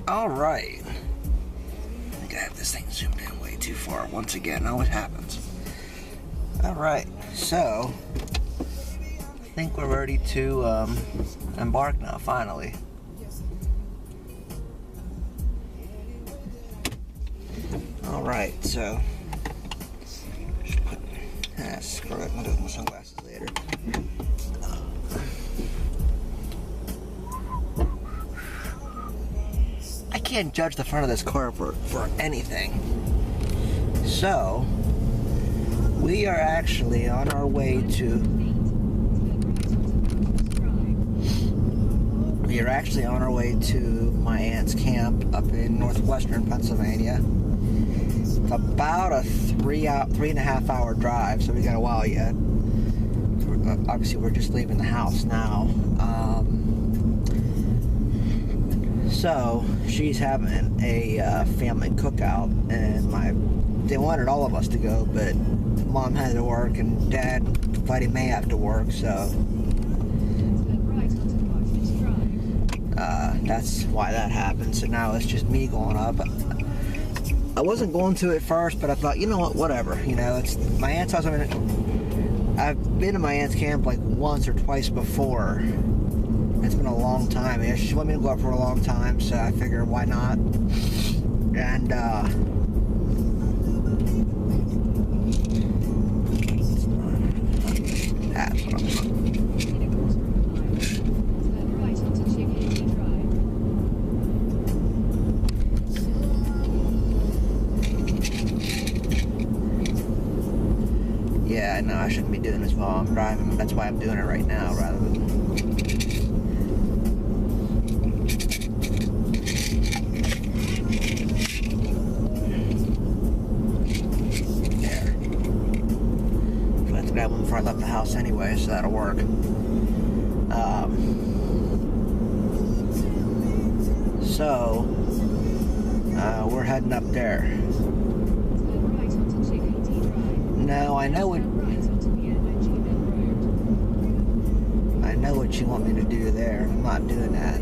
Alright. I think I have this thing zoomed in way too far once again. Always happens. Alright, so I think we're ready to embark now, finally. Alright, so just put, screw it, I'll do it with my sunglasses later. I can't judge the front of this car for anything. So we are actually on our way to my aunt's camp up in Northwestern Pennsylvania. It's about a 3.5 hour drive, so we got a while yet. Obviously we're just leaving the house now. So she's having a family cookout, and they wanted all of us to go, but Mom had to work and Dad Friday may have to work, so that's why that happened. So now it's just me going up. I wasn't going to at first, but I thought, you know what, whatever. You know, it's my aunt's house. I've been to my aunt's camp like once or twice before. It's been a long time. She wanted me to go up for a long time, so I figured why not. And that's what I'm doing. Yeah, no, I shouldn't be doing this while I'm driving. That's why I'm doing it right now, rather than. Before I left the house anyway, so that'll work. So we're heading up there. No, I know what you want me to do there. I'm not doing that.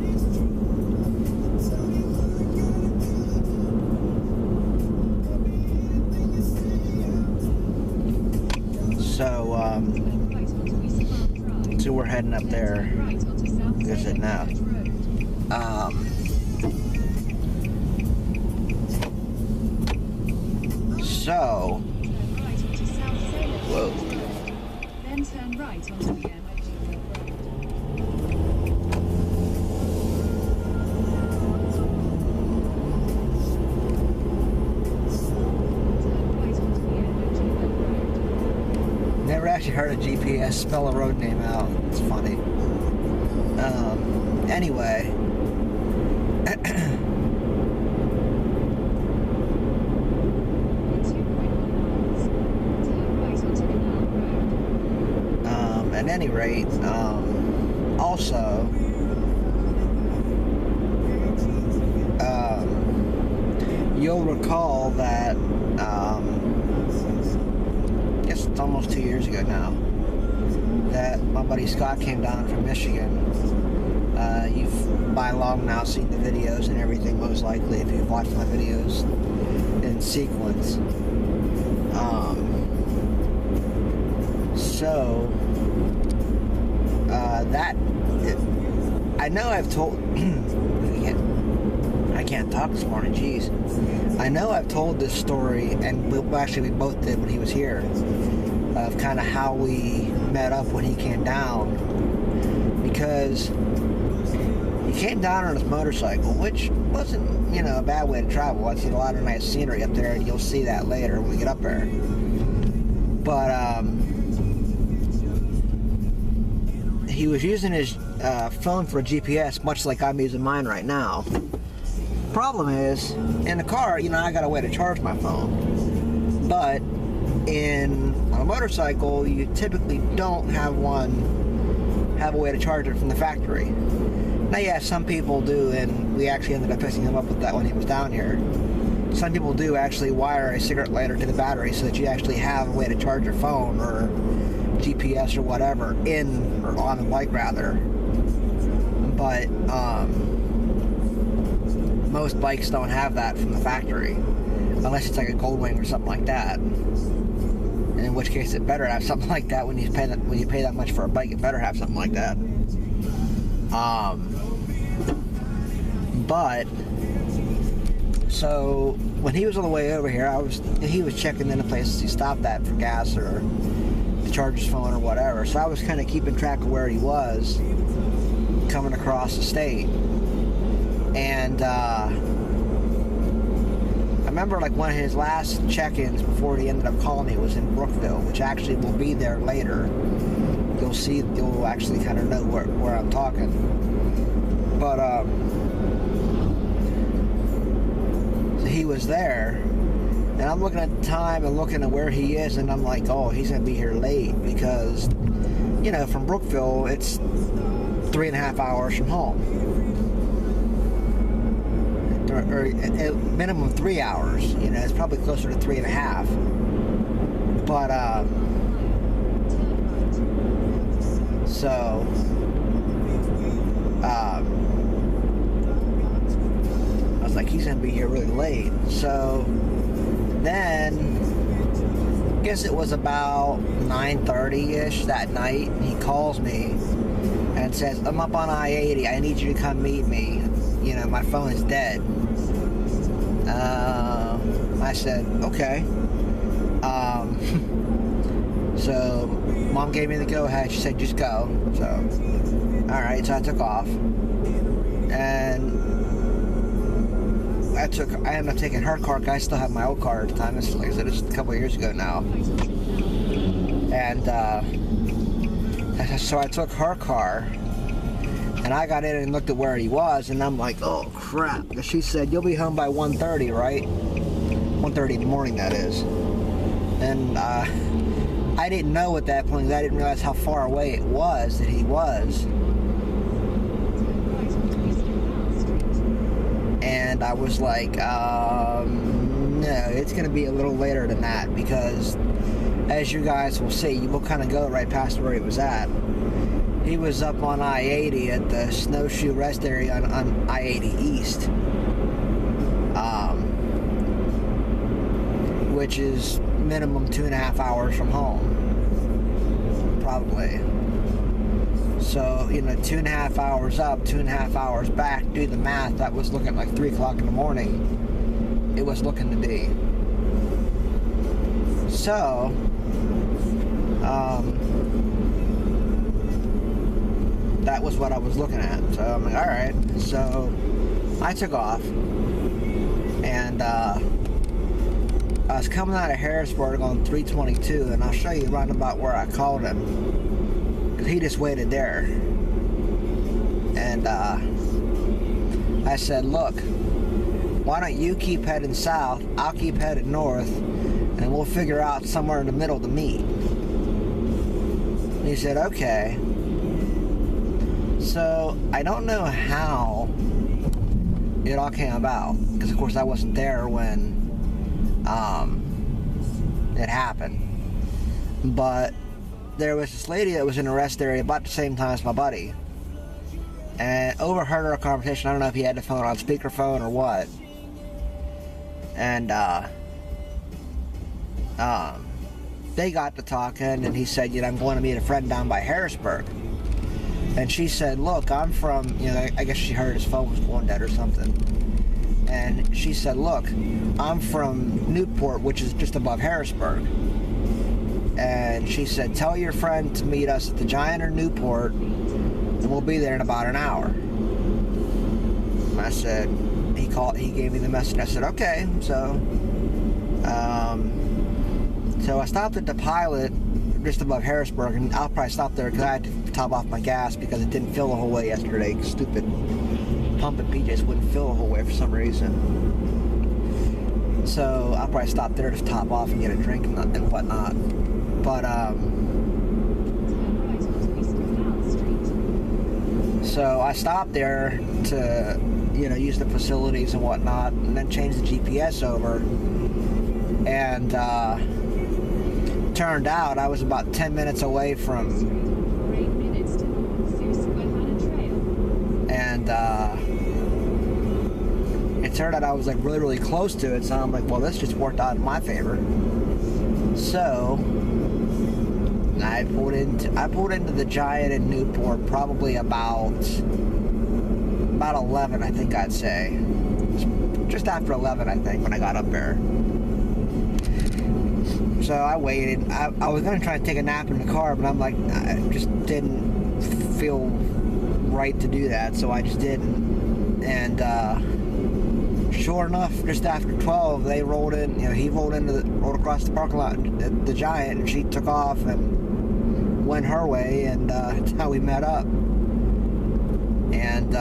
So we're heading up there. Is it now? So, whoa. Then turn right onto the Never actually heard a GPS spell a road name out. It's funny. Anyway. At any rate, also, you'll recall that, I guess it's almost 2 years ago now, that my buddy Scott came down from Michigan. You've by long now seen the videos and everything, most likely, if you've watched my videos in sequence. I know I've told, I can't talk this morning, jeez. I know I've told this story, and we both did when he was here, of kind of how we met up when he came down, because he came down on his motorcycle, which wasn't, a bad way to travel. I've seen a lot of nice scenery up there, and you'll see that later when we get up there. But he was using his phone for a GPS, much like I'm using mine right now. Problem is, in the car, I got a way to charge my phone. But on a motorcycle, you typically don't have a way to charge it from the factory. Now, yeah, some people do, and we actually ended up fixing him up with that when he was down here. Some people do actually wire a cigarette lighter to the battery so that you actually have a way to charge your phone or GPS or whatever or on the bike rather. But most bikes don't have that from the factory, unless it's like a Goldwing or something like that. In which case, it better have something like that. When you pay that much for a bike, it better have something like that. But so when he was on the way over here, he was checking in the places he stopped at for gas or to charge his phone or whatever. So I was kind of keeping track of where he was coming across the state. And I remember like one of his last check-ins before he ended up calling me was in Brookville, which actually will be there later. You'll actually kind of know where I'm talking. But so he was there, and I'm looking at the time and looking at where he is, and I'm like, oh, he's gonna be here late, because from Brookville it's 3.5 hours from home, or at minimum 3 hours. It's probably closer to 3.5. But so I was like, he's gonna be here really late. So then, I guess it was about 9:30-ish that night, he calls me and says, I'm up on I-80, I need you to come meet me. My phone is dead. I said, okay. So Mom gave me the go-ahead. She said, just go. So, alright, so I took off. And I ended up taking her car, because I still have my old car at the time. This is, like I said, it's a couple of years ago now. And so I took her car, and I got in and looked at where he was, and I'm like, oh crap. Because she said, you'll be home by 1:30, right? 1:30 in the morning, that is. And I didn't know at that point, I didn't realize how far away it was that he was. And I was like, no, it's going to be a little later than that, because as you guys will see, you will kind of go right past where he was at. He was up on I-80 at the snowshoe rest area on I-80 East, which is minimum 2.5 hours from home, probably. So, 2.5 hours up, 2.5 hours back, do the math, that was looking like 3 o'clock in the morning. It was looking to be. So, that was what I was looking at. So I'm like, alright. So I took off, and I was coming out of Harrisburg on 322, and I'll show you right about where I called him, because he just waited there. And I said, look, why don't you keep heading south, I'll keep heading north, and we'll figure out somewhere in the middle to meet. And he said, okay. So I don't know how it all came about, because of course I wasn't there when it happened. But there was this lady that was in the rest area about the same time as my buddy, and overheard our conversation. I don't know if he had the phone on speakerphone or what. And they got to talking, and he said, I'm going to meet a friend down by Harrisburg. And she said, look, I'm from, I guess she heard his phone was going dead or something. And she said, look, I'm from Newport, which is just above Harrisburg. And she said, tell your friend to meet us at the Giant or Newport, and we'll be there in about an hour. And I said, he gave me the message. I said, okay. So I stopped at the Pilot just above Harrisburg, and I'll probably stop there because I had to top off my gas because it didn't fill the whole way yesterday. Stupid pump at PJ's wouldn't fill the whole way for some reason. So I'll probably stop there to top off and get a drink and whatnot. But so I stopped there to use the facilities and whatnot, and then change the GPS over. And turned out I was about 10 minutes away from, and it turned out I was like really, really close to it. So I'm like, well, this just worked out in my favor. So I pulled into the Giant in Newport probably about 11, I think I'd say. Just after 11, I think, when I got up there. So I waited. I was going to try to take a nap in the car, but I'm like, I just didn't feel right to do that, so I just didn't. And sure enough, just after 12, they rolled in. You know, he rolled across the parking lot at the Giant, and she took off and went her way, and that's how we met up. And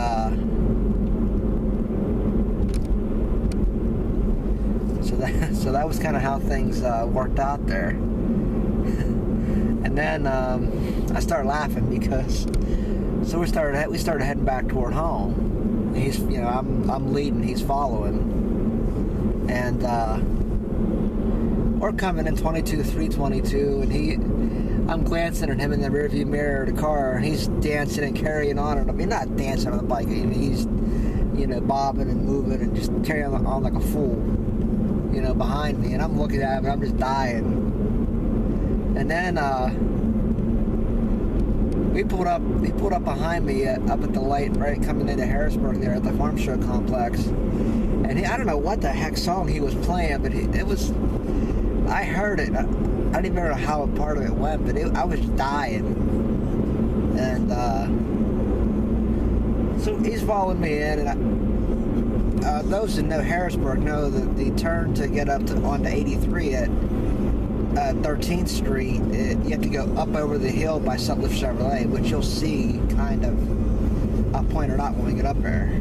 so that was kind of how things worked out there. And then I started laughing because we started heading back toward home. He's, you know, I'm leading, he's following, and we're coming in 322, and I'm glancing at him in the rearview mirror of the car, and he's dancing and carrying on. I mean, not dancing on the bike. I mean, he's, you know, bobbing and moving and just carrying on like a fool, you know, behind me, and I'm looking at him and I'm just dying. And then he pulled up behind me up at the light, right, coming into Harrisburg there at the farm show complex. And I don't know what the heck song he was playing, but I heard it. I didn't even know how a part of it went, but I was dying. And so he's following me in, and those that know Harrisburg know that the turn to get up onto 83 at 13th Street, you have to go up over the hill by Sutliff Chevrolet, which you'll see kind of pointed out when we get up there.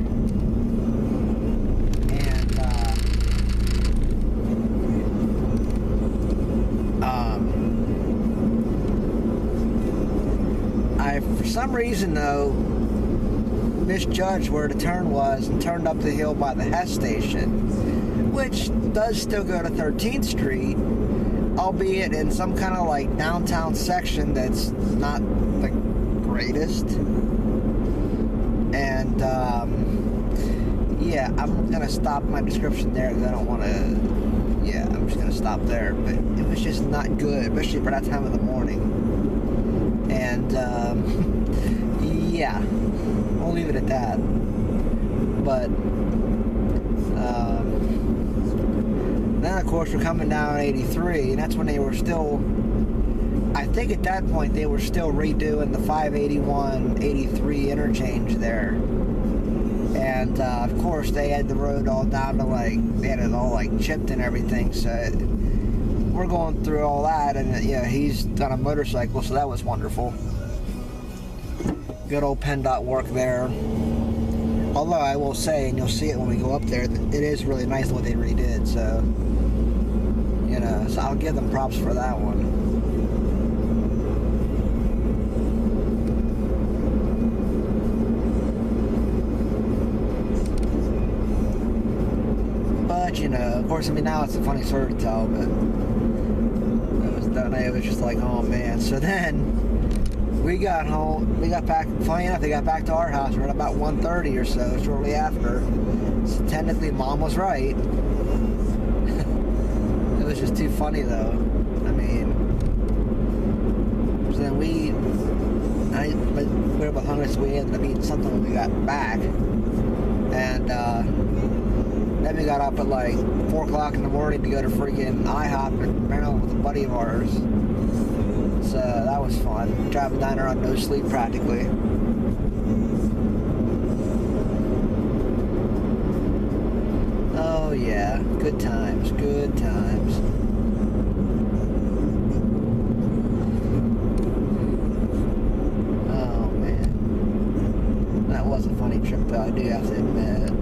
And for some reason though, misjudged where the turn was and turned up the hill by the Hess station, which does still go to 13th Street, albeit in some kind of like downtown section that's not the greatest. And yeah, I'm gonna stop my description there because I don't want to. Yeah, I'm just gonna stop there. But it was just not good, especially for that time of the morning. And yeah, we'll leave it at that. But then of course we're coming down 83, and that's when they were still, I think at that point they were still redoing the 581-83 interchange there. And of course they had the road all down to like, they had it all like chipped and everything, so we're going through all that, and yeah, he's on a motorcycle, so that was wonderful. Good old PennDOT work there. Although I will say, and you'll see it when we go up there, it is really nice what they redid, so, you know, so I'll give them props for that one. But, you know, of course, I mean, now it's a funny story to tell, but it was just like, oh man. So then we got home, we got back, funny enough, they got back to our house right about 1:30 or so, shortly after. So technically Mom was right. It was just too funny though. I mean, so then we were both hungry, so we ended up eating something when we got back. And then we got up at like 4 o'clock in the morning to go to freaking IHOP in Maryland with a buddy of ours. So that was fun. Driving down there on no sleep practically. Oh yeah, good times, good times. Oh man. That was a funny trip though, I do have to admit.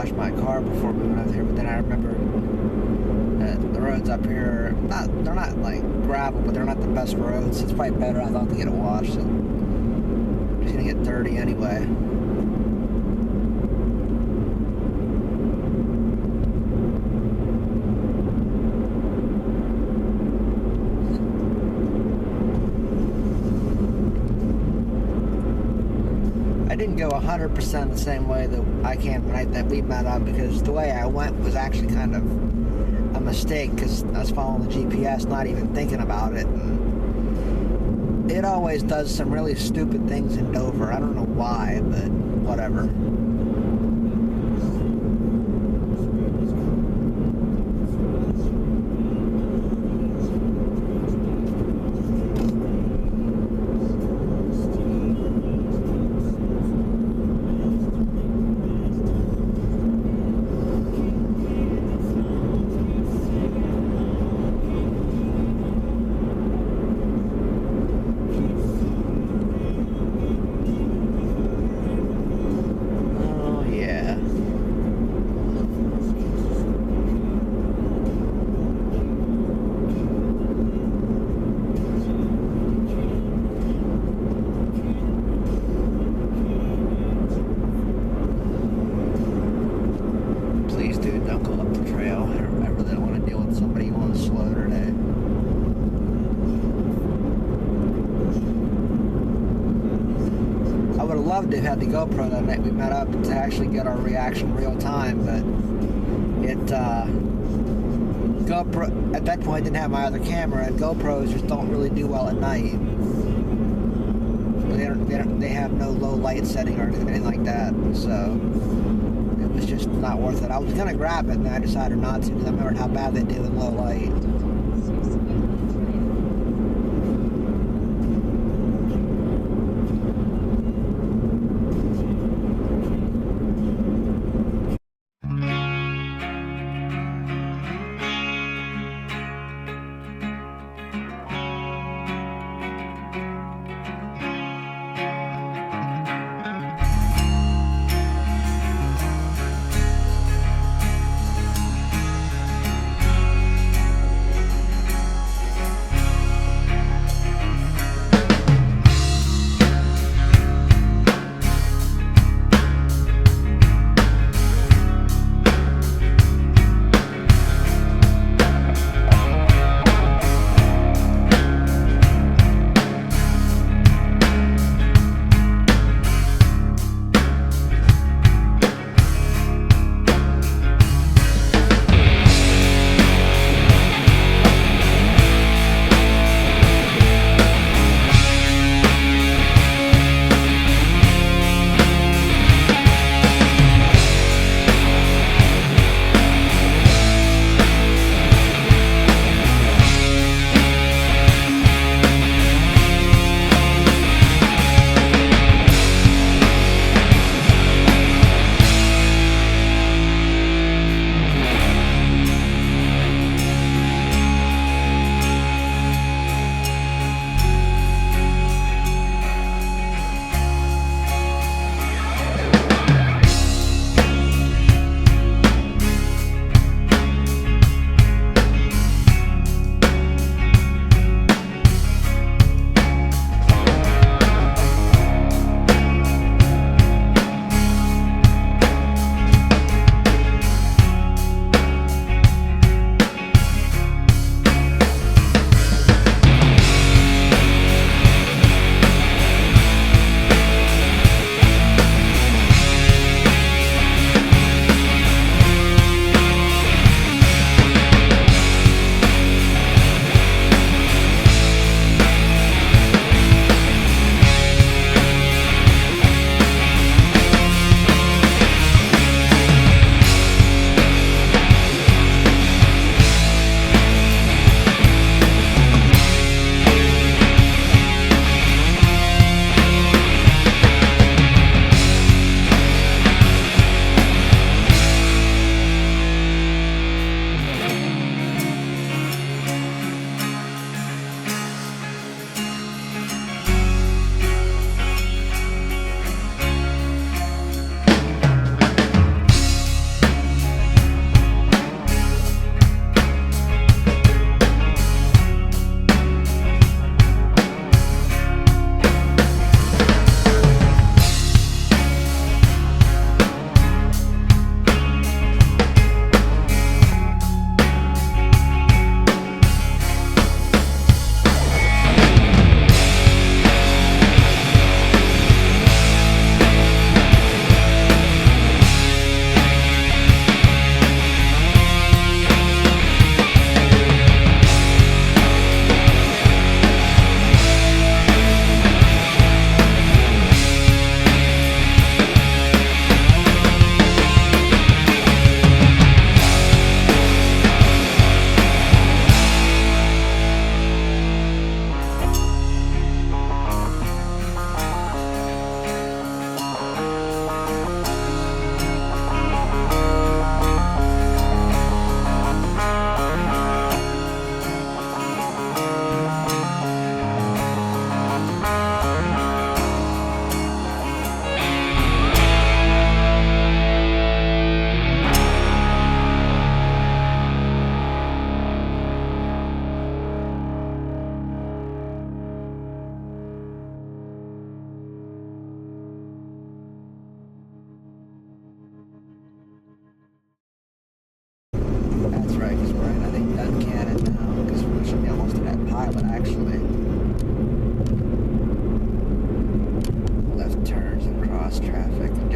wash my car before we went out there, but then I remember that the roads up here, they're not like gravel, but they're not the best roads. It's probably better, I thought, to get it washed. So I'm just gonna get dirty anyway. I didn't go 100% the same way that I came the night that we met up, because the way I went was actually kind of a mistake, because I was following the GPS, not even thinking about it. And it always does some really stupid things in Dover. I don't know why, but whatever. Loved to have had the GoPro that night we met up to actually get our reaction real time, but it GoPro at that point I didn't have my other camera, and GoPros just don't really do well at night. They have no low light setting or anything like that, so it was just not worth it. I was gonna grab it and I decided not to, because I remembered how bad they do in low light.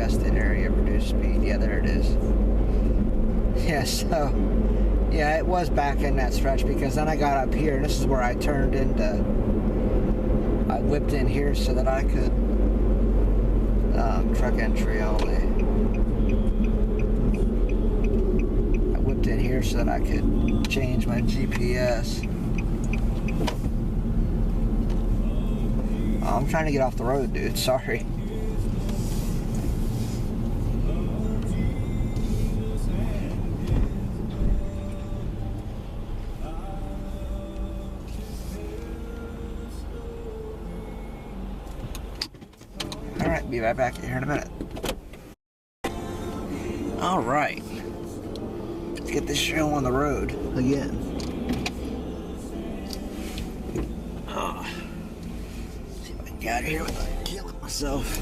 congested area, reduced speed. Yeah, there it is. Yeah, so, yeah, it was back in that stretch because then I got up here, and this is where I turned into, I whipped in here so that I could, truck entry only. I whipped in here so that I could change my GPS. I'm trying to get off the road, dude. Sorry. Alright, be right back here in a minute. Alright. Let's get this show on the road again. See if I can get out of here without killing myself.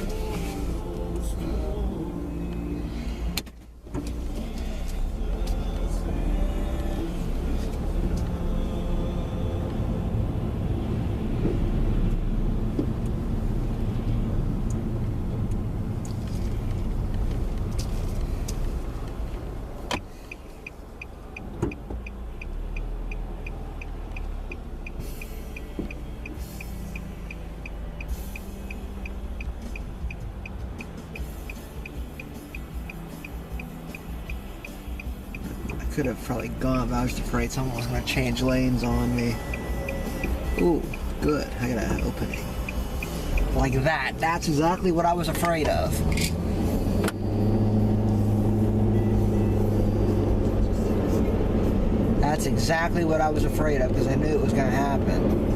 Could have probably gone, but I was afraid someone was going to change lanes on me. Ooh, good. I got an opening. Like that. That's exactly what I was afraid of. That's exactly what I was afraid of because I knew it was going to happen.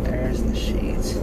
There's the sheets.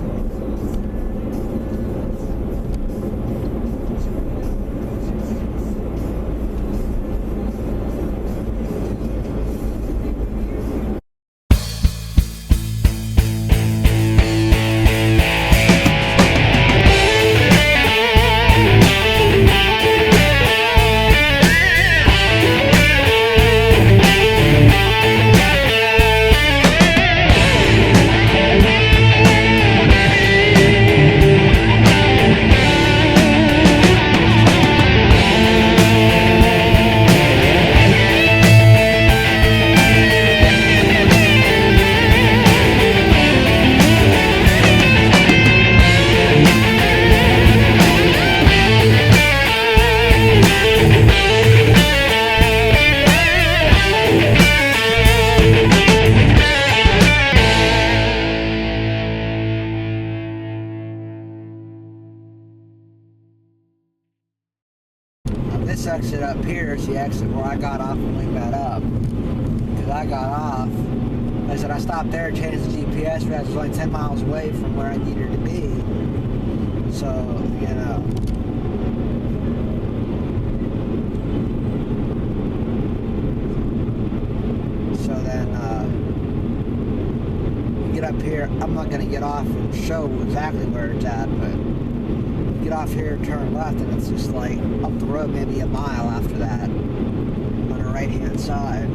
This exit up here is the exit where I got off when we met up. Because I got off, I said I stopped there, changed the GPS, but I was only 10 miles away from where I needed to be. So, you know. So then, get up here. I'm not going to get off and show exactly where it's at, but get off here, turn left, and it's just like up the road maybe a mile after that on the right hand side.